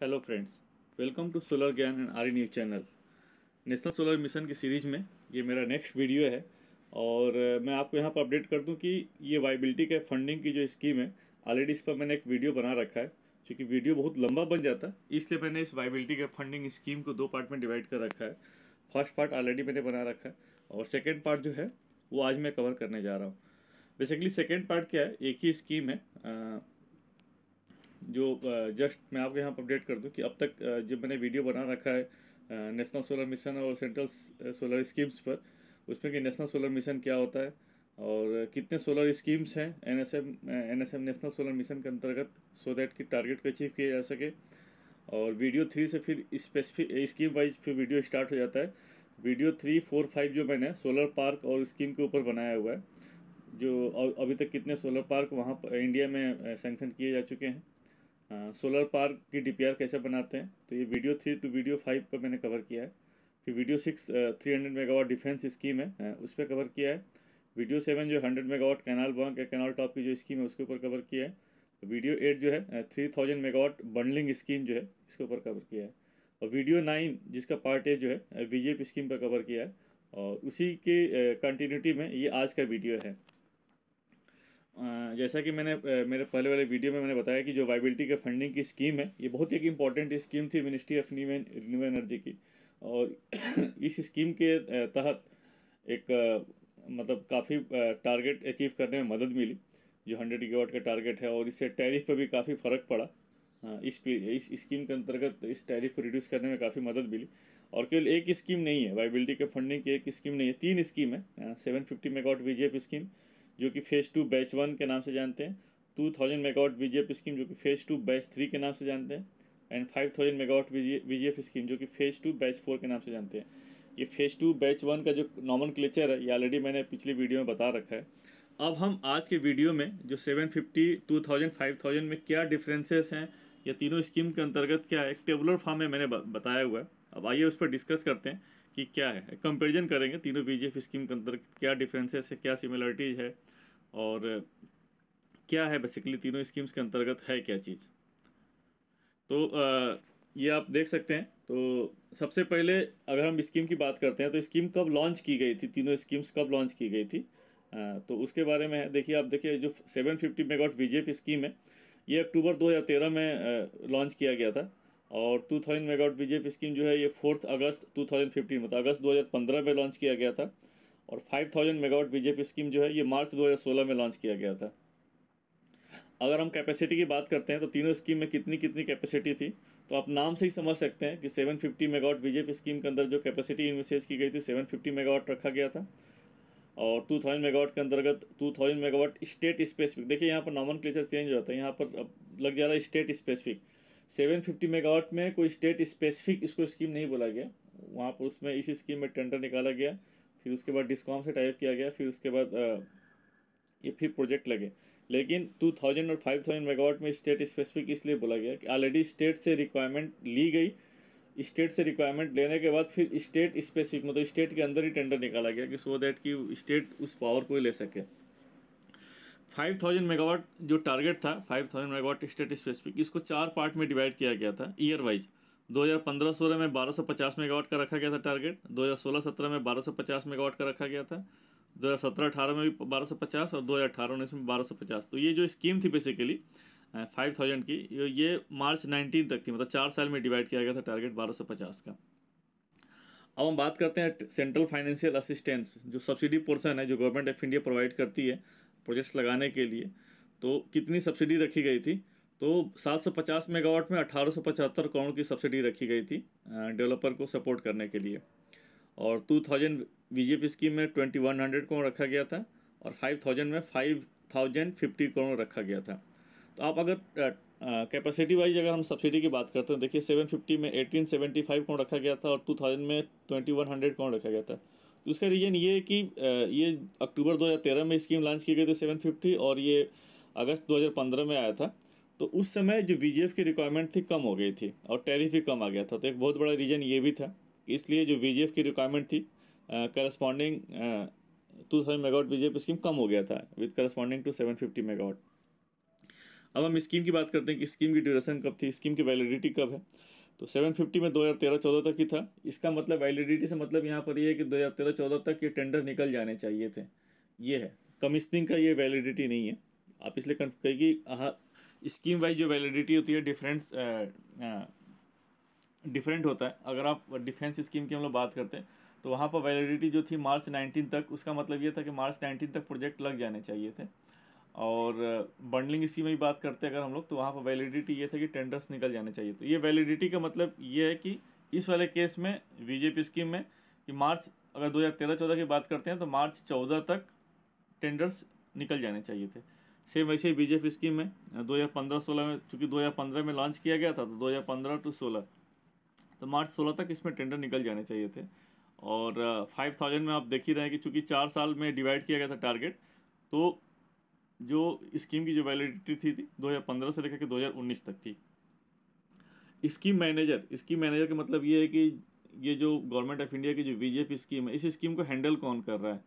Hello friends, welcome to solar Gyan and R news channel. National solar mission की series में ये मेरा next video है और मैं आपको यहाँ पर अपडेट कर दूँ कि ये वाइबिलिटी के फंडिंग की जो स्कीम है, ऑलरेडी इस पर मैंने एक वीडियो बना रखा है। क्योंकि वीडियो बहुत लंबा बन जाता है, इसलिए मैंने इस वाइबिलिटी के फंडिंग स्कीम को दो पार्ट में डिवाइड कर रखा है। फर्स्ट पार्ट ऑलरेडी मैंने बना रखा है और सेकेंड पार्ट जो है वो आज मैं कवर करने जा रहा हूँ। बेसिकली सेकेंड पार्ट क्या है, एक ही स्कीम है जो जस्ट मैं आपको यहाँ पर अपडेट कर दूँ कि अब तक जो मैंने वीडियो बना रखा है नेशनल सोलर मिशन और सेंट्रल सोलर स्कीम्स पर, उसमें कि नेशनल सोलर मिशन क्या होता है और कितने सोलर स्कीम्स हैं एनएसएम नेशनल सोलर मिशन के अंतर्गत, सो दैट कि टारगेट को अचीव किया जा सके। और वीडियो 3 से फिर स्पेसिफिक स्कीम वाइज फिर वीडियो स्टार्ट हो जाता है। वीडियो 3, 4, 5 जो मैंने सोलर पार्क और स्कीम के ऊपर बनाया हुआ है, जो अभी तक कितने सोलर पार्क वहाँ पर इंडिया में सैंक्शन किए जा चुके हैं, सोलर पार्क की डीपीआर कैसे बनाते हैं, तो ये वीडियो 3 टू वीडियो 5 पर मैंने कवर किया है। फिर वीडियो 6 300 मेगावाट डिफेंस स्कीम है, उस पर कवर किया है। वीडियो 7 जो 100 मेगावाट कैनाल बंक या कैनाल टॉप की जो स्कीम है उसके ऊपर कवर किया है। वीडियो 8 जो है 3000 मेगावाट बंडलिंग स्कीम जो है इसके ऊपर कवर किया है। और वीडियो 9 जिसका पार्ट ए जो है वीजेप स्कीम पर कवर किया है। और उसी के कंटिन्यूटी में ये आज का वीडियो है। जैसा कि मैंने मेरे पहले वाले वीडियो में मैंने बताया कि जो वाइबिलिटी के फंडिंग की स्कीम है, ये बहुत ही एक इम्पॉर्टेंट स्कीम थी मिनिस्ट्री ऑफ रिन्यूएबल एनर्जी की। और इस स्कीम के तहत एक मतलब काफ़ी टारगेट अचीव करने में मदद मिली, जो 100 गीगावाट का टारगेट है। और इससे टैरिफ पर भी काफ़ी फ़र्क पड़ा। इस स्कीम के अंतर्गत इस टैरिफ को रिड्यूस करने में काफ़ी मदद मिली। और केवल एक स्कीम नहीं है, वाइबिलिटी के फंडिंग की एक स्कीम नहीं है, 3 स्कीम है। 750 मेगावाट वीजीएफ स्कीम जो कि फेज़ 2 बैच 1 के नाम से जानते हैं, 2000 मेगावाट वीजीएफ स्कीम जो कि फेज़ 2 बैच 3 के नाम से जानते हैं, एंड 5000 मेगावाट वीजीएफ स्कीम जो कि फेज़ 2 बैच 4 के नाम से जानते हैं। ये फेज़ 2 बैच 1 का जो नॉमेनक्लेचर है ये ऑलरेडी मैंने पिछली वीडियो में बता रखा है। अब हम आज के वीडियो में जो 750, 2000, 5000 में क्या डिफरेंसेस हैं या तीनों स्कीम के अंतर्गत क्या है, एक टेबुलर फॉर्म में मैंने बताया हुआ है। अब आइए उस पर डिस्कस करते हैं कि क्या है, कंपैरिजन करेंगे तीनों वीजीएफ स्कीम के अंतर्गत क्या डिफरेंसेस है, क्या सिमिलरिटीज है और क्या है बेसिकली तीनों स्कीम्स के अंतर्गत है क्या चीज़। तो ये आप देख सकते हैं। तो सबसे पहले अगर हम स्कीम की बात करते हैं तो स्कीम कब लॉन्च की गई थी, तीनों स्कीम्स कब लॉन्च की गई थी, तो उसके बारे में देखिए। आप देखिए जो 750 मेगावाट वीजीएफ स्कीम है ये अक्टूबर 2013 में लॉन्च किया गया था। और 2000 मेगावाट वीजीएफ स्कीम जो है ये 4 अगस्त 2015 मतलब अगस्त 2015 में लॉन्च किया गया था। और 5000 मेगावाट वीजीएफ स्कीम जो है ये मार्च 2016 में लॉन्च किया गया था। अगर हम कैपेसिटी की बात करते हैं तो तीनों स्कीम में कितनी कितनी कैपेसिटी थी, तो आप नाम से ही समझ सकते हैं कि 750 मेगावाट वीजेफ स्कीम के अंदर जो कैपेसिटी इन्वेस्ट की गई थी 750 मेगावाट रखा गया था। और 2000 मेगावाट के अंतर्गत 2000 मेगावाट स्टेट स्पेसिफिक, देखिए यहाँ पर नॉमेनक्लेचर चेंज हो जाता है, यहाँ पर अब लग जा रहा है स्टेट स्पेसिफिक। 750 मेगावाट में कोई स्टेट स्पेसिफिक इसको स्कीम नहीं बोला गया, वहाँ पर उसमें इसी स्कीम में टेंडर निकाला गया, फिर उसके बाद डिस्कॉम से टाइप किया गया, फिर उसके बाद ये फिर प्रोजेक्ट लगे। लेकिन 2000 और 5000 मेगावाट में स्टेट स्पेसिफिक इसलिए बोला गया कि ऑलरेडी स्टेट से रिक्वायरमेंट ली गई, स्टेट से रिक्वायरमेंट लेने के बाद फिर स्टेट स्पेसिफिक मतलब स्टेट के अंदर ही टेंडर निकाला गया कि सो दैट कि स्टेट उस पावर को ले सके। 5000 मेगावाट जो टारगेट था, 5000 मेगावाट स्टेट स्पेसिफिक, इसको 4 पार्ट में डिवाइड किया गया था ईयर वाइज। 2015-16 में 1250 मेगावाट का रखा गया था टारगेट, 2016-17 में 1250 मेगावाट का रखा गया था, 2017-18 में भी 1250 और 2018-19 में 1250। तो ये जो स्कीम थी बेसिकली 5000 की, ये मार्च 19 तक थी, मतलब 4 साल में डिवाइड किया गया था टारगेट 1250 का। अब हम बात करते हैं सेंट्रल फाइनेंशियल असिस्टेंस, जो सब्सिडी पोर्शन है जो गवर्नमेंट ऑफ इंडिया प्रोवाइड करती है प्रोजेक्ट्स लगाने के लिए। तो कितनी सब्सिडी रखी गई थी, तो 750 मेगावाट में 1875 करोड़ की सब्सिडी रखी गई थी डेवलपर को सपोर्ट करने के लिए। और 2000 वीजीएफ स्कीम में 2100 करोड़ रखा गया था और 5000 में 5050 करोड़ रखा गया था। तो आप अगर कैपेसिटी वाइज अगर हम सब्सिडी की बात करते हैं, देखिए 750 में 1875 करोड़ रखा गया था और 2000 में 2100 करोड़ रखा गया था। तो उसका रीज़न ये है कि ये अक्टूबर 2013 में स्कीम लॉन्च की गई थी 750, और ये अगस्त 2015 में आया था। तो उस समय जो वीजीएफ की रिक्वायरमेंट थी कम हो गई थी और टैरिफ भी कम आ गया था। तो एक बहुत बड़ा रीज़न ये भी था, इसलिए जो वीजीएफ की रिक्वायरमेंट थी करस्पॉन्डिंग 2000 मेगावाट वीजीएफ स्कीम कम हो गया था विद करस्पॉन्डिंग टू 750 मेगावाट। अब हम स्कीम की बात करते हैं कि स्कीम की ड्यूरेशन कब थी, स्कीम की वैलिडिटी कब है। तो 750 में 2013-14 तक ही था। इसका मतलब वैलिडिटी से मतलब यहाँ पर ये है कि 2013-14 तक ये टेंडर निकल जाने चाहिए थे। ये है कमीशनिंग का, ये वैलिडिटी नहीं है। आप इसलिए कहेगी हाँ, स्कीम वाइज जो वैलिडिटी होती है डिफरेंट होता है। अगर आप डिफेंस स्कीम की हम लोग बात करते हैं तो वहाँ पर वैलिडिटी जो थी मार्च 19 तक, उसका मतलब ये था कि मार्च 19 तक प्रोजेक्ट लग जाने चाहिए थे। और बंडलिंग स्कीम में भी बात करते हैं अगर हम लोग, तो वहाँ पर वैलिडिटी ये था कि टेंडर्स निकल जाने चाहिए। तो ये वैलिडिटी का मतलब ये है कि इस वाले केस में बीजेपी स्कीम में कि मार्च, अगर 2013-14 की बात करते हैं तो मार्च 14 तक टेंडर्स निकल जाने चाहिए थे। सेम वैसे ही बीजेपी स्कीम में 2015-16 में, चूँकि 2015 में लॉन्च किया गया था तो 2015 to 16, तो मार्च 16 तक इसमें टेंडर निकल जाने चाहिए थे। और 5000 में आप देख ही रहे हैं कि चूँकि 4 साल में डिवाइड किया गया था टारगेट, तो जो स्कीम की जो वैलिडिटी थी 2015 से लेकर के 2019 तक थी। स्कीम मैनेजर का मतलब ये है कि ये जो गवर्नमेंट ऑफ इंडिया की जो वीजेएफ स्कीम है, इस स्कीम को हैंडल कौन कर रहा है।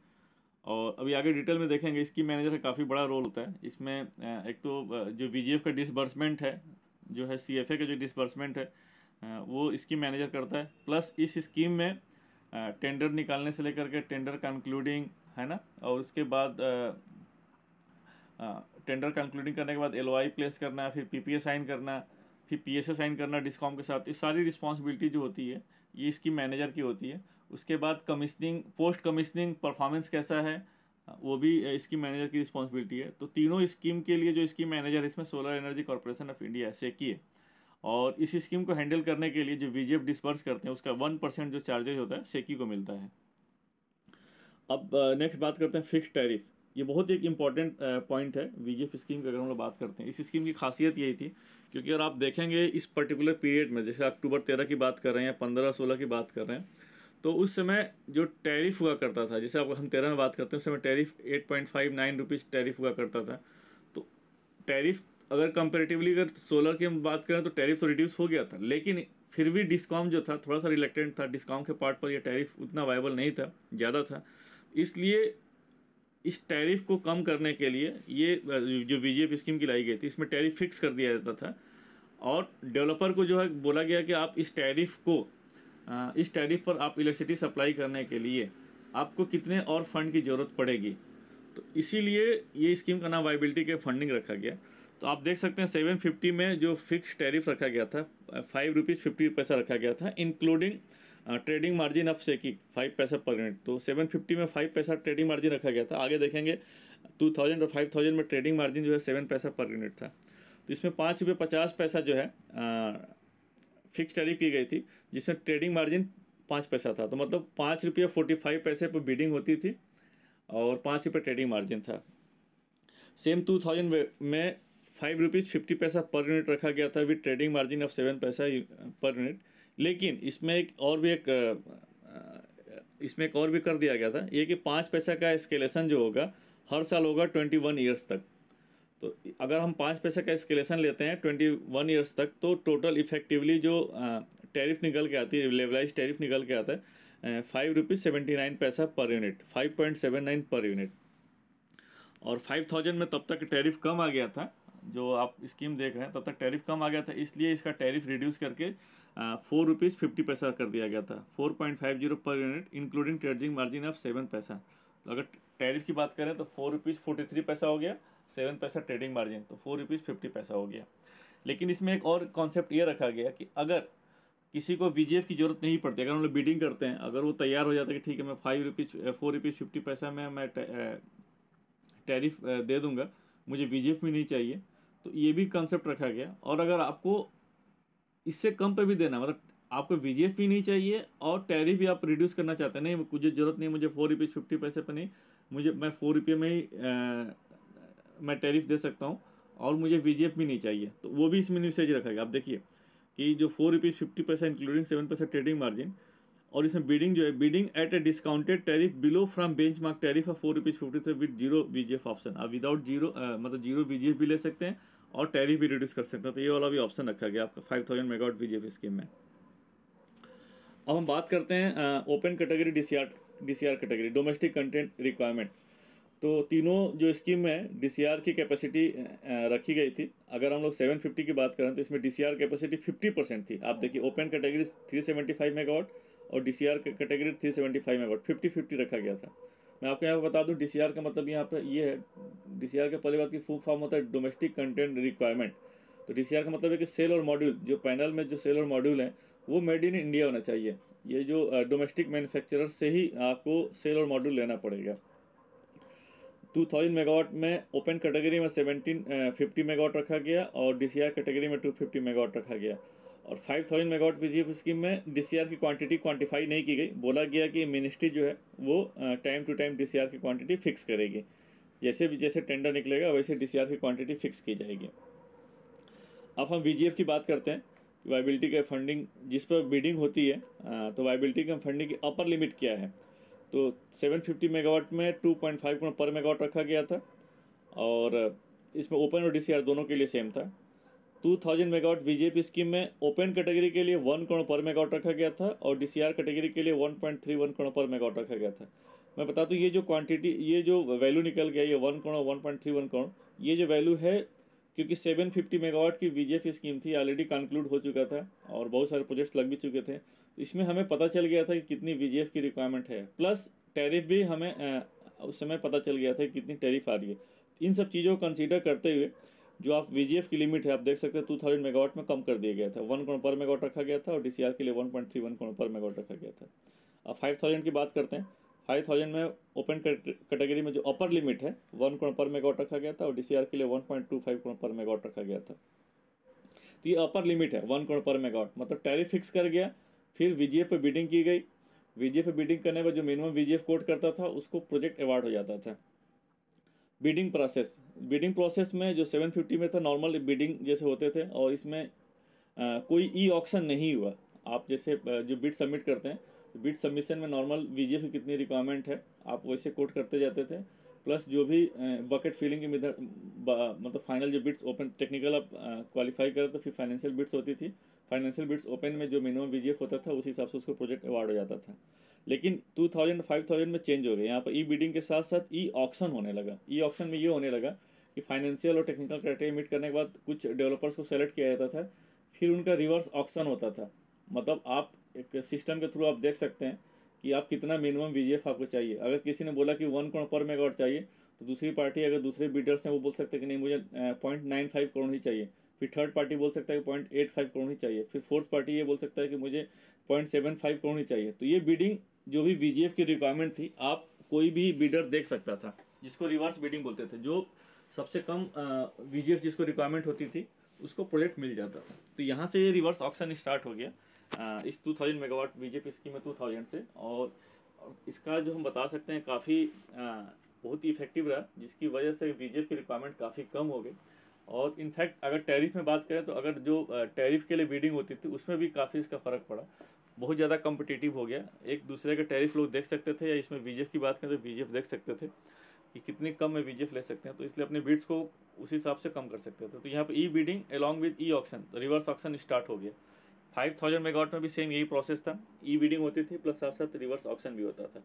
और अभी आगे डिटेल में देखेंगे, स्कीम मैनेजर का काफ़ी बड़ा रोल होता है इसमें। एक तो जो वीजेएफ का डिसबर्समेंट है, जो है सीएफए का जो डिसबर्समेंट है, वो स्कीम मैनेजर करता है। प्लस इस स्कीम में टेंडर निकालने से लेकर के टेंडर कंक्लूडिंग, है ना, और उसके बाद टेंडर कंक्लूडिंग करने के बाद एलओआई प्लेस करना, फिर पीपीए साइन करना, फिर पीएसए साइन करना डिस्कॉम के साथ, ये सारी रिस्पॉन्सिबिलिटी जो होती है ये स्कीम मैनेजर की होती है। उसके बाद कमीशनिंग, पोस्ट कमीशनिंग परफॉर्मेंस कैसा है, वो भी स्कीम मैनेजर की रिस्पॉन्सिबिलिटी है। तो तीनों स्कीम के लिए जो स्कीम मैनेजर है इसमें solar energy corporation of India SECI है। और इस स्कीम को हैंडल करने के लिए जो वीजेएफ डिस्पर्स करते हैं उसका 1% जो चार्जेज होता है सेकी को मिलता है। अब नेक्स्ट बात करते हैं फिक्स टैरिफ। ये बहुत एक इंपॉर्टेंट पॉइंट है वीजेएफ स्कीम की। अगर हम लोग बात करते हैं, इस स्कीम की खासियत यही थी, क्योंकि अगर आप देखेंगे इस पर्टिकुलर पीरियड में, जैसे अक्टूबर 13 की बात कर रहे हैं या 15-16 की बात कर रहे हैं, तो उस समय जो टैरिफ हुआ करता था, जैसे अब हम 13 में बात करते हैं, उस समय टैरिफ 8.59 रुपीज़ टैरिफ हुआ करता था। तो टैरिफ अगर कंपेरेटिवली अगर सोलर की हम बात करें तो टैरिफ तो रिड्यूस हो गया था, लेकिन फिर भी डिस्कॉम जो था थोड़ा सा रिलेक्टेंट था। डिस्कॉम के पार्ट पर यह टैरिफ उतना वायबल नहीं था, ज़्यादा था। इसलिए इस टैरिफ को कम करने के लिए ये जो वीजेएफ स्कीम की लाई गई थी, इसमें टैरिफ फिक्स कर दिया जाता था। और डेवलपर को जो है बोला गया कि आप इस टैरिफ पर आप इलेक्ट्रिसिटी सप्लाई करने के लिए आपको कितने और फंड की ज़रूरत पड़ेगी। तो इसीलिए ये स्कीम का नाम वायबिलिटी के फंडिंग रखा गया। तो आप देख सकते हैं 750 में जो फिक्स टैरिफ रखा गया था 5.50 रुपीज़ रखा गया था, इंक्लूडिंग ट्रेडिंग मार्जिन ऑफ सेकी 5 पैसा पर यूनिट। तो 750 में 5 पैसा ट्रेडिंग मार्जिन रखा गया था। आगे देखेंगे 2000 और 5000 में ट्रेडिंग मार्जिन जो है 7 पैसा पर यूनिट था। तो इसमें 5 रुपये 50 पैसा जो है फिक्स टैरिफ की गई थी, जिसमें ट्रेडिंग मार्जिन 5 पैसा था। तो मतलब 5 रुपये 45 पैसे पर बिडिंग होती थी और 5 रुपये ट्रेडिंग मार्जिन था। सेम 2000 में 5.50 रुपीज़ पर यूनिट रखा गया था विद ट्रेडिंग मार्जिन ऑफ 7 पैसा पर यूनिट। लेकिन इसमें एक और भी कर दिया गया था, ये कि 5 पैसा का एस्केलेशन जो होगा हर साल होगा 21 ईयर्स तक। तो अगर हम 5 पैसा का एस्केलेशन लेते हैं 21 ईयर्स तक, तो टोटल इफेक्टिवली जो टैरिफ निकल के आती है, लेवलाइज टैरिफ निकल के आता है 5.79 rupees per unit, 5.79 per unit. और 5000 में तब तक टैरिफ कम आ गया था, जो आप स्कीम देख रहे हैं तब तक टैरिफ कम आ गया था, इसलिए इसका टैरिफ रिड्यूस करके 4.50 रुपीज़ कर दिया गया था, 4.50 per unit including trading margin of 7 पैसा। तो अगर टैरिफ की बात करें तो 4.43 हो गया, 7 पैसा ट्रेडिंग मार्जिन, तो 4.50 हो गया। लेकिन इसमें एक और कॉन्सेप्ट ये रखा गया कि अगर किसी को वीजीएफ की ज़रूरत नहीं पड़ती, अगर हम लोग बिडिंग करते हैं, अगर वो तैयार हो जाता है कि ठीक है मैं 4.50 में मैं टैरिफ दे दूंगा, मुझे वीजीएफ भी नहीं चाहिए, तो ये भी कंसेप्ट रखा गया। और अगर आपको इससे कम पे भी देना, मतलब आपको वीजीएफ भी नहीं चाहिए और टैरिफ भी आप रिड्यूस करना चाहते हैं, नहीं मुझे ज़रूरत नहीं, मुझे 4.50 पर नहीं, मैं 4 रुपये में ही मैं टैरिफ दे सकता हूँ और मुझे वीजीएफ भी नहीं चाहिए, तो वो भी इसमें यूसेज रखा गया। आप देखिए कि जो 4.50 इंक्लूडिंग 7 पैसा ट्रेडिंग मार्जिन, और इसमें बिडिंग जो है, bidding at a discounted tariff below from benchmark tariff of 4.53 with zero VGF option. आप विदाउट जीरो मतलब जीरो वीजीएफ भी ले सकते हैं और टैरिफ भी रिड्यूस कर सकते हैं। तो ये वाला भी ऑप्शन रखा गया आपका 5000 मेगावाट वीजीएफ स्कीम में। अब हम बात करते हैं open category DCR category, domestic content requirement. तो तीनों जो स्कीम में डीसीआर की कैपेसिटी रखी गई थी। अगर हम लोग 750 की बात करें तो इसमें डीसीआर कैपेसिटी 50% थी। आप देखिए ओपन कैटेगरी 375 मेगावाट और डीसीआर कैटेगरी 375 मेगावाट 50-50 रखा गया था। मैं आपको यहाँ पर बता दूँ डीसीआर का मतलब यहाँ पर ये है, डीसीआर के पहले बात की फुल फॉर्म होता है डोमेस्टिक कंटेंट रिक्वायरमेंट। तो डीसीआर का मतलब है कि सेल और मॉड्यूल, जो पैनल में जो सेल और मॉड्यूल हैं वो मेड इन इंडिया होना चाहिए। ये जो डोमेस्टिक मैन्युफैक्चरर से ही आपको सेल और मॉड्यूल लेना पड़ेगा। 2000 मेगावाट में ओपन कैटेगरी में 1750 मेगावाट रखा गया और डीसीआर कैटेगरी में 250 मेगावाट रखा गया। और 5000 मेगावाट वीजीएफ स्कीम में डीसीआर की क्वांटिटी क्वांटिफाई नहीं की गई। बोला गया कि मिनिस्ट्री जो है वो टाइम टू टाइम डीसीआर की क्वांटिटी फिक्स करेगी, जैसे टेंडर निकलेगा वैसे डीसीआर की क्वांटिटी फिक्स की जाएगी। अब हम वीजीएफ की बात करते हैं, वायबिलिटी का फंडिंग जिस पर बिडिंग होती है, तो वायबिलिटी का फंडिंग की अपर लिमिट क्या है। तो 750 मेगावाट में 2.5 करोड़ पर मेगावाट रखा गया था और इसमें ओपन और डीसीआर दोनों के लिए सेम था। 2000 मेगावाट वीजीएफ स्कीम में ओपन कैटेगरी के लिए 1 करोड़ पर मेगावाट रखा गया था और डीसीआर कैटेगरी के लिए 1.31 करोड़ पर मेगावाट रखा गया था। मैं बता दूं ये जो क्वांटिटी, ये जो वैल्यू निकल गया, ये 1 करोड़ 1.31 करोड़, ये जो वैल्यू है क्योंकि 750 मेगावाट की वीजीएफ स्कीम थी, ऑलरेडी कंक्लूड हो चुका था और बहुत सारे प्रोजेक्ट्स लग भी चुके थे। तो इसमें हमें पता चल गया था कि कितनी वीजीएफ की रिक्वायरमेंट है, प्लस टैरिफ भी हमें उस समय पता चल गया था कि कितनी टैरिफ आ रही है। इन सब चीज़ों को कंसीडर करते हुए जो आप वीजीएफ की लिमिट है आप देख सकते हैं 2000 मेगावाट में कम कर दिया गया था। 1 करोड़ पर मेगावाट रखा गया था और डीसीआर के लिए 1.31 करोड़ पर मेगावाट रखा गया था। अब 5000 की बात करते हैं। 5000 में ओपन कैटेगरी में जो अपर लिमिट है 1 करोड़ पर मेगावाट रखा गया था और डीसीआर के लिए 1.25 करोड़ पर मेगावाट रखा गया था। तो ये अपर लिमिट है 1 करोड़ पर मेगावाट, मतलब टैरिफ फिक्स कर गया। फिर वीजीएफ पे बिडिंग की गई, वीजीएफ पे बिडिंग करने पर जो मिनिमम वीजीएफ कोट करता था उसको प्रोजेक्ट अवार्ड हो जाता था। बिडिंग प्रोसेस में जो 750 में था नॉर्मल बिडिंग जैसे होते थे और इसमें कोई ई ऑक्शन नहीं हुआ। आप जैसे जो बिड सबमिट करते हैं तो बिड सबमिशन में नॉर्मल वीजीएफ की कितनी रिक्वायरमेंट है आप वैसे कोट करते जाते थे, प्लस जो भी बकेट फिलिंग की मतलब फाइनल जो बिड्स ओपन टेक्निकल आप क्वालिफाई करे तो फिर फाइनेंशियल बिड्स होती थी। फाइनेंशियल बिड्स ओपन में जो मिनिमम वीजीएफ होता था उस हिसाब से उसको प्रोजेक्ट अवार्ड हो जाता था। लेकिन 2000 5000 में चेंज हो गया, यहाँ पर ई बिडिंग के साथ साथ ई ऑक्शन होने लगा। ई ऑक्शन में ये होने लगा कि फाइनेंशियल और टेक्निकल क्राइटेरिया मीट करने के बाद कुछ डेवलपर्स को सेलेक्ट किया जाता था, फिर उनका रिवर्स ऑक्शन होता था। मतलब आप एक सिस्टम के थ्रू आप देख सकते हैं कि आप कितना मिनिमम वीजीएफ आपको चाहिए। अगर किसी ने बोला कि 1 करोड़ पर मेगावाट चाहिए तो दूसरी पार्टी, अगर दूसरे बिडर्स हैं वो बोल सकते हैं कि नहीं मुझे 0.95 करोड़ ही चाहिए। फिर थर्ड पार्टी बोल सकता है कि 0.85 करोड़ ही चाहिए। फिर फोर्थ पार्टी ये बोल सकता है कि मुझे 0.75 करोड़ ही चाहिए। तो ये बिडिंग जो भी वीजीएफ की रिक्वायरमेंट थी आप कोई भी बिडर देख सकता था, जिसको रिवर्स बिडिंग बोलते थे। जो सबसे कम वीजीएफ जिसको रिक्वायरमेंट होती थी उसको प्रोजेक्ट मिल जाता था। तो यहाँ से ये रिवर्स ऑक्शन स्टार्ट हो गया इस 2000 मेगावाट वीजीएफ स्कीम में 2000 से। और इसका जो हम बता सकते हैं काफ़ी बहुत ही इफेक्टिव रहा, जिसकी वजह से वीजीएफ की रिक्वायरमेंट काफ़ी कम हो गई। और इनफैक्ट अगर टैरिफ में बात करें तो अगर जो टैरिफ के लिए बिडिंग होती थी उसमें भी काफ़ी इसका फ़र्क पड़ा, बहुत ज़्यादा कम्पिटिटिव हो गया। एक दूसरे के टैरिफ लोग देख सकते थे, या इसमें वीजीएफ की बात करें तो वीजीएफ देख सकते थे कि कितनी कम में वीजीएफ ले सकते हैं, तो इसलिए अपने बिड्स को उस हिसाब से कम कर सकते थे। तो यहाँ पे E bidding along with E auction, reverse auction start हो गया। 5000 मेगावाट में भी सेम यही प्रोसेस था, ई बिडिंग होती थी प्लस साथ साथ रिवर्स ऑक्शन भी होता था।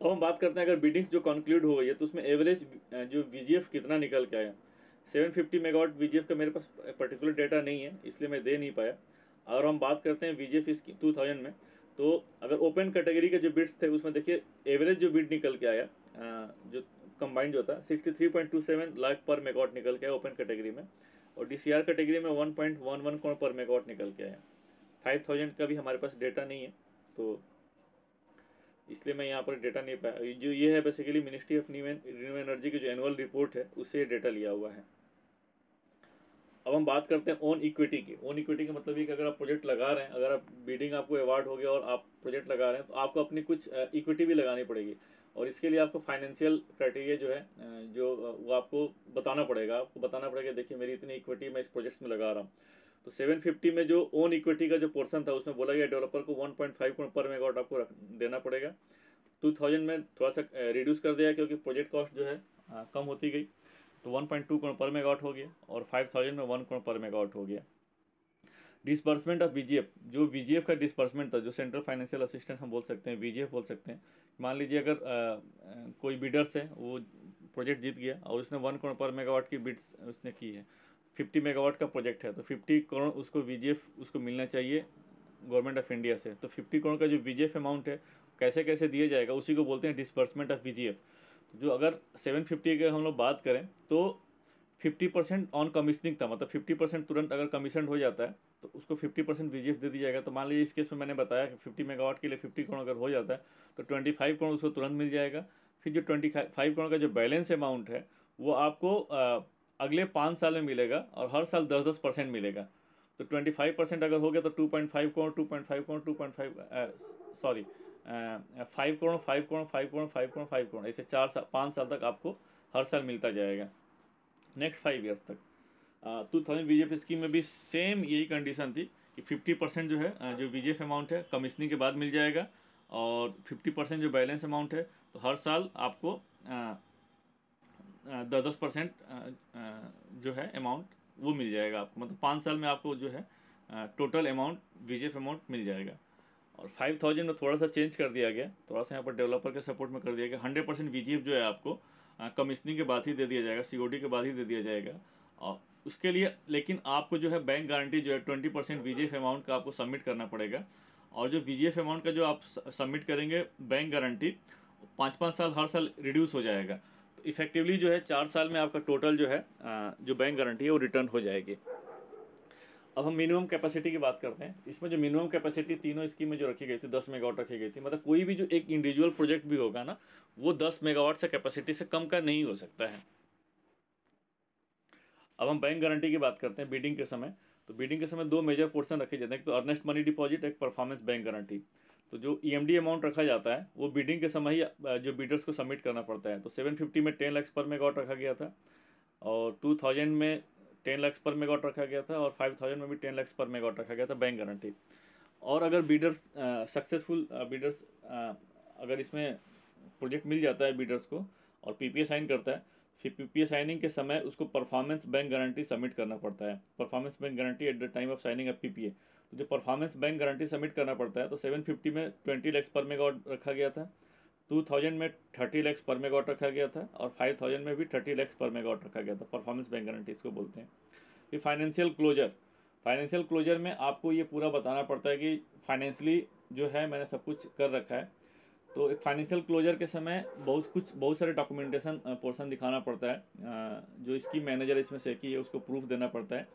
अब हम बात करते हैं अगर बिडिंग्स जो कंक्लूड हो गई है तो उसमें एवरेज जो वीजीएफ कितना निकल के आया। 750 मेगावाट वीजीएफ का मेरे पास पर्टिकुलर डेटा नहीं है इसलिए मैं दे नहीं पाया। और हम बात करते हैं वीजीएफ इसकी 2000 में, तो अगर ओपन कैटेगरी के जो बिड्स थे उसमें देखिए एवरेज जो बिड निकल के आया जो कंबाइंड जो था 63.27 लाख पर मेगावाट निकल के आया ओपन कैटेगरी में, और डीसीआर कैटेगरी में 1.11 करोड़ पर मेगावाट निकल के आया। 5000 का भी हमारे पास डेटा नहीं है तो इसलिए मैं यहाँ पर डेटा नहीं पाया। जो ये है basically ministry of renewable energy की जो एनुअल रिपोर्ट है उससे डेटा लिया हुआ है। अब हम बात करते हैं ओन इक्विटी की। ओन इक्विटी का मतलब ये कि अगर आप प्रोजेक्ट लगा रहे हैं, अगर आप बिडिंग आपको अवार्ड हो गया और आप प्रोजेक्ट लगा रहे हैं तो आपको अपनी कुछ इक्विटी भी लगानी पड़ेगी, और इसके लिए आपको फाइनेंशियल क्राइटेरिया जो है जो वो आपको बताना पड़ेगा। आपको बताना पड़ेगा देखिए मेरी इतनी इक्विटी मैं इस प्रोजेक्ट में लगा रहा हूँ। तो 750 में जो ओन इक्विटी का जो पोर्सन था उसमें बोला गया डेवलपर को 1.5 करोड़ पर मेगावाट आपको देना पड़ेगा। 2000 में थोड़ा सा रिड्यूस कर दिया क्योंकि प्रोजेक्ट कॉस्ट जो है कम होती गई, तो 1.2 करोड़ पर मेगावाट हो गया, और 5000 में 1 करोड़ पर मेगावाट हो गया। डिसबर्समेंट ऑफ वीजीएफ, जो वीजीएफ का डिसबर्समेंट था, जो सेंट्रल फाइनेंशियल असिस्टेंट हम बोल सकते हैं, वीजीएफ बोल सकते हैं। मान लीजिए अगर कोई बिडर्स है, वो प्रोजेक्ट जीत गया और उसने 1 करोड़ पर मेगावाट की बिड्स उसने की है, 50 मेगावाट का प्रोजेक्ट है, तो 50 करोड़ उसको वीजीएफ उसको मिलना चाहिए गवर्नमेंट ऑफ इंडिया से। तो 50 करोड़ का जो वीजीएफ अमाउंट है कैसे कैसे दिया जाएगा, उसी को बोलते हैं डिसबर्समेंट ऑफ वीजीएफ। जो अगर 750 की हम लोग बात करें तो 50% ऑन कमीशनिंग था, मतलब 50% तुरंत अगर कमीशन हो जाता है तो उसको 50% वीजीएफ दे दिया जाएगा। तो मान लीजिए इस केस में मैंने बताया कि 50 मेगावाट के लिए 50 करोड़ अगर हो जाता है तो 25 करोड़ उसको तुरंत मिल जाएगा। फिर जो 25 करोड़ का जो बैलेंस अमाउंट है वो आपको अगले 5 साल में मिलेगा और हर साल 10-10% मिलेगा। तो 25% अगर हो गया तो 2.5 करोड़ 2.5 करोड़ 2.5 सॉरी 5 करोड़ 5 करोड़ 5 करोड़ 5 करोड़ 5 करोड़, ऐसे 5 साल तक आपको हर साल मिलता जाएगा नेक्स्ट 5 ईयर्स तक। 2000 वीजीएफ स्कीम में भी सेम यही कंडीशन थी कि 50% जो है जो वीजीएफ अमाउंट है कमीशनिंग के बाद मिल जाएगा, और 50% जो बैलेंस अमाउंट है तो हर साल आपको 10-10% जो है अमाउंट वो मिल जाएगा आपको, मतलब 5 साल में आपको जो है टोटल अमाउंट वीजीएफ अमाउंट मिल जाएगा। और 5000 में थोड़ा सा चेंज कर दिया गया, थोड़ा सा यहाँ पर डेवलपर के सपोर्ट में कर दिया गया। 100% वीजीएफ जो है आपको कमीशनिंग के बाद ही दे दिया जाएगा, सीओडी के बाद ही दे दिया जाएगा। और उसके लिए लेकिन आपको जो है बैंक गारंटी जो है 20% वीजीएफ अमाउंट का आपको सबमिट करना पड़ेगा। और जो वीजीएफ अमाउंट का जो आप सबमिट करेंगे बैंक गारंटी 5-5 साल हर साल रिड्यूस हो जाएगा। तो इफेक्टिवली जो है 4 साल में आपका टोटल जो है जो बैंक गारंटी है वो रिटर्न हो जाएगी। अब हम मिनिमम कैपेसिटी की बात करते हैं। इसमें जो मिनिमम कैपेसिटी तीनों स्कीम में जो रखी गई थी 10 मेगावाट रखी गई थी, मतलब कोई भी जो एक इंडिविजुअल प्रोजेक्ट भी होगा ना वो 10 मेगावाट से कैपेसिटी से कम का नहीं हो सकता है। अब हम बैंक गारंटी की बात करते हैं बिडिंग के समय। तो बिडिंग के समय 2 मेजर पोर्शन रखे जाते हैं, एक तो अर्नेस्ट मनी डिपॉजिट, एक परफॉर्मेंस बैंक गारंटी। तो जो ईएमडी अमाउंट रखा जाता है वो बिडिंग के समय ही जो बिडर्स को सबमिट करना पड़ता है। तो 750 में 10 लाख पर मेगावाट रखा गया था, और 2000 में 10 लाख पर मेगावाट रखा गया था, और 5000 में भी 10 लाख पर मेगावाट रखा गया था बैंक गारंटी। और अगर बिडर्स सक्सेसफुल बिडर्स अगर इसमें प्रोजेक्ट मिल जाता है बिडर्स को और पीपीए साइन करता है, फिर पीपीए साइनिंग के समय उसको परफॉर्मेंस बैंक गारंटी सबमिट करना पड़ता है, performance bank guarantee at the time of signing of PPA. तो जो परफॉर्मेंस बैंक गारंटी सबमिट करना पड़ता है, तो 750 में 20 लाख पर मेगावाट रखा गया था, 2000 में 30 लाख पर मेगावाट रखा गया था, और 5000 में भी 30 लाख पर मेगावाट रखा गया था। परफॉर्मेंस बैंक गारंटी इसको बोलते हैं। फिर फाइनेंशियल क्लोजर, फाइनेंशियल क्लोजर में आपको ये पूरा बताना पड़ता है कि फाइनेंशियली जो है मैंने सब कुछ कर रखा है। तो एक फाइनेंशियल क्लोजर के समय बहुत सारे डॉक्यूमेंटेशन पोर्शन दिखाना पड़ता है। जो स्कीम मैनेजर इसमें सेकी है उसको प्रूफ देना पड़ता है,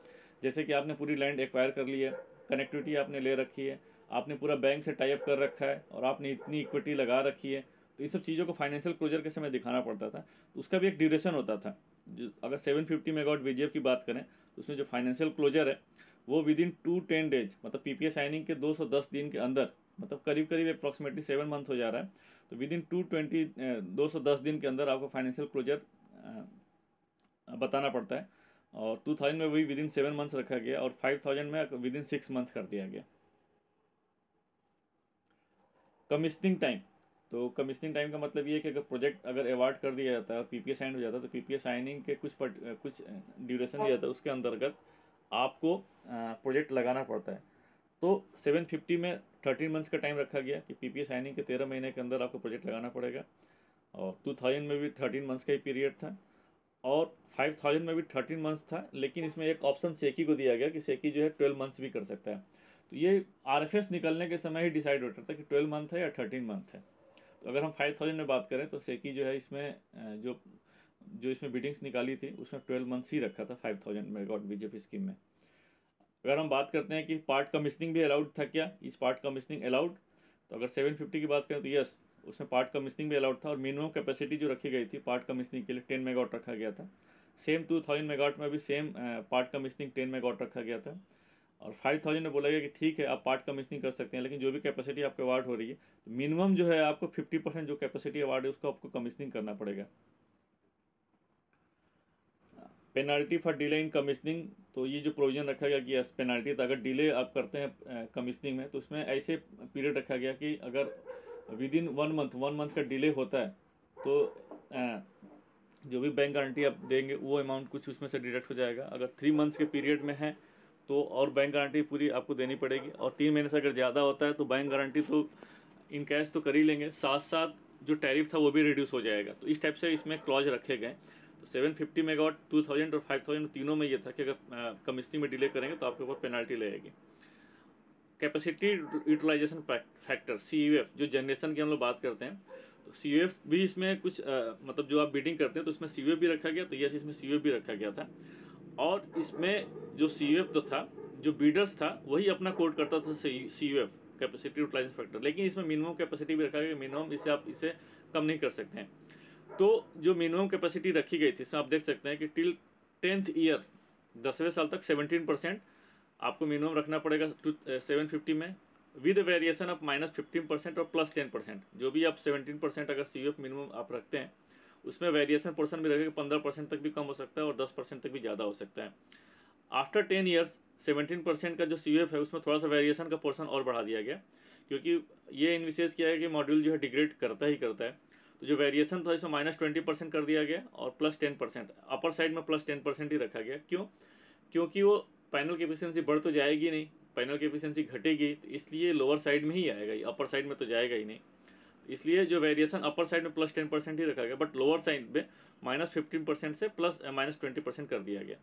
जैसे कि आपने पूरी लैंड एक्वायर कर ली है, कनेक्टिविटी आपने ले रखी है, आपने पूरा बैंक से टाई अप कर रखा है, और आपने इतनी इक्विटी लगा रखी है। तो ये सब चीज़ों को फाइनेंशियल क्लोजर के समय दिखाना पड़ता था। तो उसका भी एक ड्यूरेशन होता था। अगर 750 मेगावाट वीजीएफ की बात करें तो उसमें जो फाइनेंशियल क्लोजर है वो विदिन 210 डेज, मतलब पीपीए साइनिंग के 210 दिन के अंदर, मतलब करीब करीब अप्रॉक्सीमेटली 7 मंथ हो जा रहा है। तो विदिन 210 दिन के अंदर आपको फाइनेंशियल क्लोजर बताना पड़ता है। और 2000 में वही विदिन 7 मंथ्स रखा गया, और 5000 में विदिन 6 मंथ कर दिया गया। कमीशनिंग टाइम, तो कमीशनिंग टाइम का मतलब ये है कि अगर प्रोजेक्ट अगर अवार्ड कर दिया जाता है और पीपीए साइन हो जाता है तो पीपीए साइनिंग के कुछ ड्यूरेशन दिया जाता है, उसके अंतर्गत आपको प्रोजेक्ट लगाना पड़ता है। तो 750 में 13 मंथ्स का टाइम रखा गया कि पीपीए साइनिंग के 13 महीने के अंदर आपको प्रोजेक्ट लगाना पड़ेगा, और 2000 में भी 13 मंथ्स का ही पीरियड था, और 5000 में भी 13 मंथ्स था। लेकिन इसमें एक ऑप्शन सेकी को दिया गया कि सेकी जो है 12 मंथ्स भी कर सकता है। तो ये आरएफएस निकलने के समय ही डिसाइड होता था कि 12 मंथ है या 13 मंथ है। तो अगर हम 5000 में बात करें तो सेकी जो है इसमें जो इसमें बिडिंग्स निकाली थी उसमें 12 मंथ्स ही रखा था 5000 मेगावाट बीजेपी स्कीम में। अगर हम बात करते हैं कि पार्ट कमीशनिंग भी अलाउड था क्या, इस पार्ट कमीशनिंग अलाउड, तो अगर 750 की बात करें तो यस, उसमें पार्ट कमीशनिंग भी अलाउड था। और मिनिमम कैपेसिटी जो रखी गई थी पार्ट कमीशनिंग के लिए 10 मेगावाट रखा गया था। सेम 2000 मेगावाट में भी सेम पार्ट कमीशनिंग 10 मेगावाट रखा गया था। और 5000 में बोला गया कि ठीक है आप पार्ट कमीशनिंग कर सकते हैं, लेकिन जो भी कैपेसिटी आपको अवार्ड हो रही है मिनिमम जो है आपको 50% जो कैपेसिटी अवार्ड है उसको आपको कमीशनिंग करना पड़ेगा। Penalty for delay in commissioning, तो ये जो प्रोविजन रखा गया कि यस पेनाल्टी, तो अगर डिले आप करते हैं कमीशनिंग में तो उसमें ऐसे पीरियड रखा गया कि अगर विदिन 1 मंथ का डिले होता है तो जो भी बैंक गारंटी आप देंगे वो अमाउंट कुछ उसमें से डिडक्ट हो जाएगा। अगर 3 मंथ्स के पीरियड में है तो और बैंक गारंटी पूरी आपको देनी पड़ेगी, और 3 महीने से अगर ज़्यादा होता है तो बैंक गारंटी तो इन कैश तो कर ही लेंगे, साथ साथ जो टैरिफ था वो भी रिड्यूस हो जाएगा। तो इस टाइप से इसमें क्लॉज रखे गए। तो 750 मेगावाट, 2000 और 5000 तीनों में ये था कि अगर कमिश्निंग में डिले करेंगे तो आपके ऊपर पेनल्टी लगेगी। कैपेसिटी यूटिलाइजेशन फैक्टर CUF, जो जनरेशन की हम लोग बात करते हैं, तो CUF भी इसमें कुछ मतलब जो आप बिडिंग करते हैं तो इसमें CUF भी रखा गया। तो यस, इसमें CUF भी रखा गया था, और इसमें जो CUF तो था, जो बीडर्स था वही अपना कोट करता था CUF, कैपेसिटी यूटिलाइजेशन फैक्टर, लेकिन इसमें मिनिमम कैपेसिटी भी रखा गया, मिनिमम इससे आप इसे कम नहीं कर सकते हैं। तो जो मिनिमम कैपेसिटी रखी गई थी इसमें आप देख सकते हैं कि टिल 10th ईयर, 10वें साल तक 17% आपको मिनिमम रखना पड़ेगा 750 में, विद वेरिएशन ऑफ -15% और +10%। जो भी आप 17% अगर CUF मिनिमम आप रखते हैं उसमें वेरिएशन पोर्सन भी रहेगा, 15% तक भी कम हो सकता है और 10% तक भी ज़्यादा हो सकता है। आफ्टर 10 ईयर्स 17% का जो CUF है उसमें थोड़ा सा वेरिएशन का पोर्सन और बढ़ा दिया गया, क्योंकि ये इनविशेष किया है कि मॉड्यूल जो है डिग्रेड करता ही करता है। तो जो वेरिएशन था इसमें -20% कर दिया गया और +10%, अपर साइड में +10% ही रखा गया। क्यों? क्योंकि वो पैनल की एफिशिएंसी बढ़ तो जाएगी नहीं, पैनल की एफिशिएंसी घटेगी, तो इसलिए लोअर साइड में ही आएगा, अपर साइड में तो जाएगा ही नहीं। इसलिए जो वेरिएशन अपर साइड में +10% ही रखा गया, बट लोअर साइड में -15% से -20% कर दिया गया।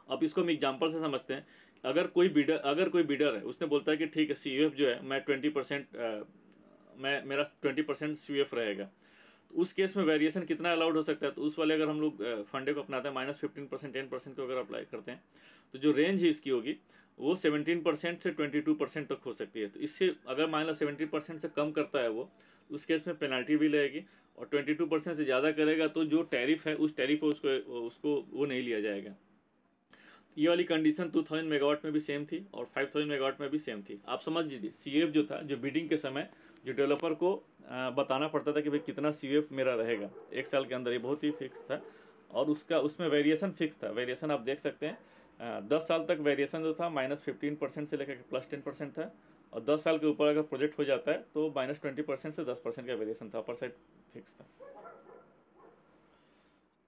अब इसको हम एग्जांपल से समझते हैं। अगर कोई बिडर है, उसने बोलता है कि ठीक है CUF जो है मैं 20% मेरा 20% CUF रहेगा, तो उस केस में वेरिएशन कितना अलाउड हो सकता है? तो उस वाले अगर हम लोग फंडे को अपनाते हैं -15% 10% को अगर अप्लाई करते हैं तो जो रेंज ही इसकी होगी वो 17% से 22% तक हो सकती है। तो इससे अगर मान लो 17% से कम करता है वो, उस केस में पेनल्टी भी लगेगी, और 22% से ज़्यादा करेगा तो जो टैरिफ है उस टैरिफ पर उसको वो नहीं लिया जाएगा। ये वाली कंडीशन 2000 मेगावाट में भी सेम थी और 5000 मेगावाट में भी सेम थी। आप समझ लीजिए CUF जो था, जो बिडिंग के समय जो डेवलपर को बताना पड़ता था कि भाई कितना CUF मेरा रहेगा 1 साल के अंदर, ये बहुत ही फिक्स था, और उसमें वेरिएशन फिक्स था। वेरिएशन आप देख सकते हैं 10 साल तक वेरिएशन जो था -15% से लेकर +10% था, और 10 साल के ऊपर अगर प्रोजेक्ट हो जाता है तो -20% से 10% का वेरिएशन था, अपर साइड फिक्स था।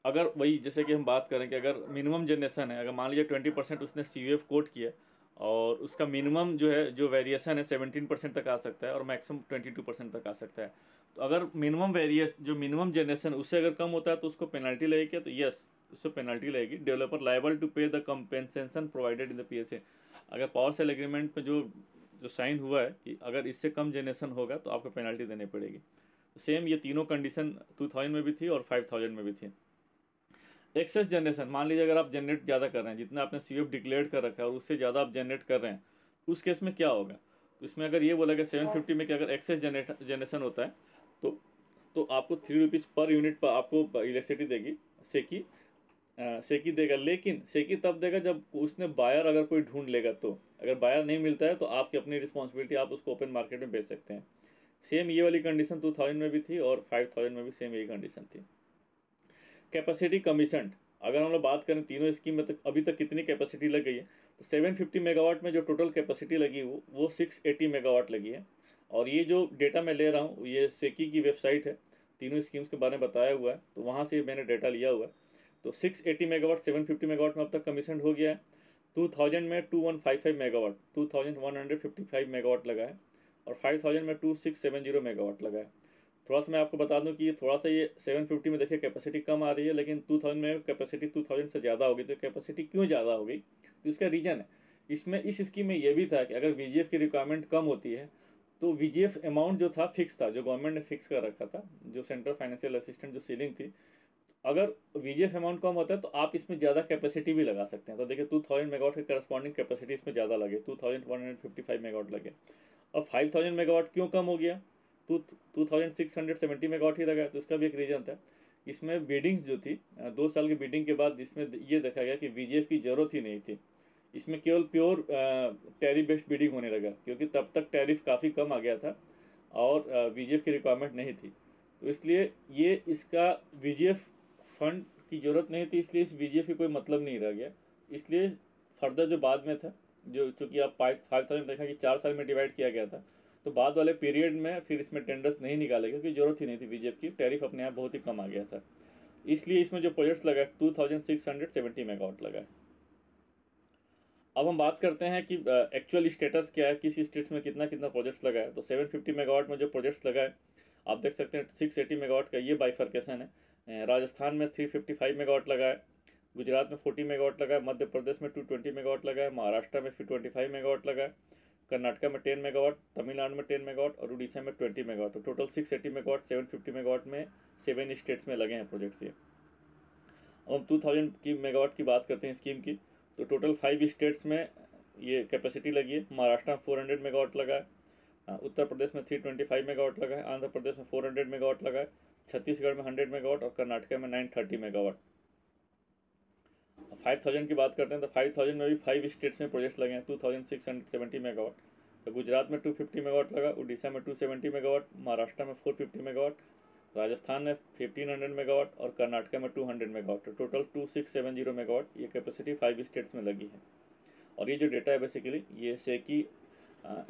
अगर वही जैसे कि हम बात करें कि अगर मिनिमम जनरेशन है, अगर मान लीजिए 20% उसने CUF कोट किया और उसका मिनिमम जो है जो वेरिएशन है 17% तक आ सकता है और मैक्सिमम 22% तक आ सकता है। तो अगर मिनिमम जनरेशन उससे अगर कम होता है तो उसको पेनल्टी लगेगी क्या? तो यस, उसको पेनल्टी लगेगी। डेवलपर लायबल टू पे the compensation provided in the PSA। अगर पावर सेल एग्रीमेंट में जो साइन हुआ है कि अगर इससे कम जनरेशन होगा तो आपको पेनल्टी देनी पड़ेगी। सेम ये तीनों कंडीशन 2000 में भी थी और 5000 में भी थी। एक्सेस जनरेशन, मान लीजिए अगर आप जनरेट ज़्यादा कर रहे हैं, जितना आपने CUF डिक्लेयर कर रखा है और उससे ज़्यादा आप जनरेट कर रहे हैं, उस केस में क्या होगा? तो इसमें अगर ये बोला गया 750 में कि अगर एक्सेस जनरेशन होता है तो आपको 3 रुपीज़ पर यूनिट पर आपको इलेक्ट्रिसिटी देगी, सेकी देगा। लेकिन सेकी तब देगा जब उसने बायर अगर कोई ढूंढ लेगा, तो अगर बायर नहीं मिलता है तो आपकी अपनी रिस्पॉन्सिबिलिटी, आप उसको ओपन मार्केट में बेच सकते हैं। सेम ये वाली कंडीशन 2000 में भी थी और 5000 में भी सेम यही कंडीशन थी। कैपेसिटी कमीशन, अगर हम लोग बात करें तीनों स्कीम में तो अभी तक कितनी कैपेसिटी लग गई है, तो 750 मेगावाट में जो टोटल कैपेसिटी लगी वो 680 मेगावाट लगी है। और ये जो डेटा मैं ले रहा हूँ ये सेकी की वेबसाइट है, तीनों स्कीम्स के बारे में बताया हुआ है, तो वहाँ से मैंने डेटा लिया हुआ है। तो 680 मेगावाट 750 मेगावाट में अब तक कमीशन हो गया है। 2000 में 2155 मेगावाट 2155 मेगावाट लगा है, और 5000 में 2670 मेगावाट लगा है। थोड़ा सा मैं आपको बता दूं कि ये थोड़ा सा ये 750 में देखिए कैपेसिटी कम आ रही है, लेकिन 2000 में कैपेसिटी 2000 से ज़्यादा होगी। तो कैपेसिटी क्यों ज़्यादा हो गई, तो इसका रीज़न है, इसमें इस स्कीम में ये भी था कि अगर VGF की रिक्वायरमेंट कम होती है तो VGF अमाउंट जो था फिक्स था, जो गवर्नमेंट ने फिक्स कर रखा था, जो सेंट्रल फाइनेंशियल असिस्टेंट जो सीलिंग थी, अगर VGF अमाउंट कम होता है तो आप इसमें ज़्यादा कैपेसिटी भी लगा सकते हैं। तो देखिए 2000 मेगावाट के करस्पॉन्डिंग कैपेसिटी इसमें ज़्यादा लगे, 2155 मेगावाट लगे। अब 5000 मेगावाट क्यों कम हो गया, 2670 मेगावाट ही लगा, तो इसका भी एक रीज़न था। इसमें बिडिंग्स जो थी 2 साल की बिडिंग के बाद इसमें ये देखा गया कि VGF की ज़रूरत ही नहीं थी, इसमें केवल प्योर टैरिफ बेस्ड बिडिंग होने लगा, क्योंकि तब तक टैरिफ काफ़ी कम आ गया था और VGF की रिक्वायरमेंट नहीं थी। तो इसलिए ये इसका VGF फंड की ज़रूरत नहीं थी, इसलिए इस VGF की कोई मतलब नहीं रह गया। इसलिए फर्दर जो बाद में था, जो चूँकि आप 5000 देखा कि 4 साल में डिवाइड किया गया था, तो बाद वाले पीरियड में फिर इसमें टेंडर्स नहीं निकाले क्योंकि ज़रूरत ही नहीं थी VGF की, टैरिफ अपने आप बहुत ही कम आ गया था। इसलिए इसमें जो प्रोजेक्ट्स लगा 2670 मेगावाट लगा है। अब हम बात करते हैं कि एक्चुअल स्टेटस क्या है, किस स्टेट्स में कितना कितना प्रोजेक्ट्स लगा है। तो 750 मेगावाट में जो प्रोजेक्ट्स लगा है आप देख सकते हैं 680 मेगावाट का ये बाइफर्केशन है। राजस्थान में 355 मेगावाट लगा है, गुजरात में 40 मेगावाट लगा है, मध्य प्रदेश में 220 मेगावाट लगा है, महाराष्ट्र में फिर 25 मेगावाट लगा है, कर्नाटका में 10 मेगावाट, तमिलनाडु में 10 मेगावाट और उड़ीसा में 20 मेगावाट। तो टोटल 680 मेगावाट 750 मेगावाट में 7 स्टेट्स में लगे हैं प्रोजेक्ट्स ये। अब हम 2000 की मेगावाट की बात करते हैं स्कीम की, तो टोटल 5 स्टेट्स में ये कैपेसिटी लगी है। महाराष्ट्र में 400 मेगावाट लगा है, उत्तर प्रदेश में 325 मेगावाट लगा है, आंध्र प्रदेश में 400 मेगावाट लगा है, छत्तीसगढ़ में 100 मेगावाट और कर्नाटक में 930 मेगावाट। 5000 की बात करते हैं तो 5000 में भी 5 स्टेट्स में प्रोजेक्ट्स लगे हैं, 2670 मेगावाट। तो गुजरात में 250 मेगावाट लगा, उड़ीसा में 270 मेगावाट, महाराष्ट्र में 450 मेगावाट, राजस्थान में 1500 मेगावाट और कर्नाटक में 200 मेगावाट। तो टोटल 2670 मेगावाट ये कैपेसिटी 5 स्टेट्स में लगी है। और ये जो डेटा है बेसिकली ये सेकी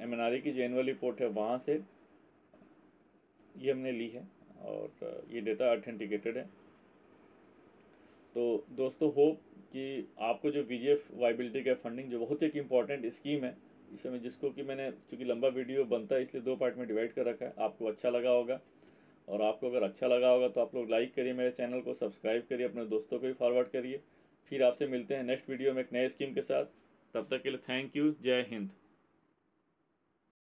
MNRE की जो एनुअल रिपोर्ट है वहाँ से ये हमने ली है और ये डेटा ऑथेंटिकेटेड है। तो दोस्तों होप कि आपको जो VGF वाइबिलिटी का फंडिंग जो बहुत एक इम्पॉर्टेंट स्कीम है इसमें, जिसको कि मैंने चूँकि लंबा वीडियो बनता है इसलिए 2 पार्ट में डिवाइड कर रखा है, आपको अच्छा लगा होगा। और आपको अगर अच्छा लगा होगा तो आप लोग लाइक करिए, मेरे चैनल को सब्सक्राइब करिए, अपने दोस्तों को भी फॉरवर्ड करिए। फिर आपसे मिलते हैं नेक्स्ट वीडियो में एक नए स्कीम के साथ। तब तक के लिए थैंक यू, जय हिंद।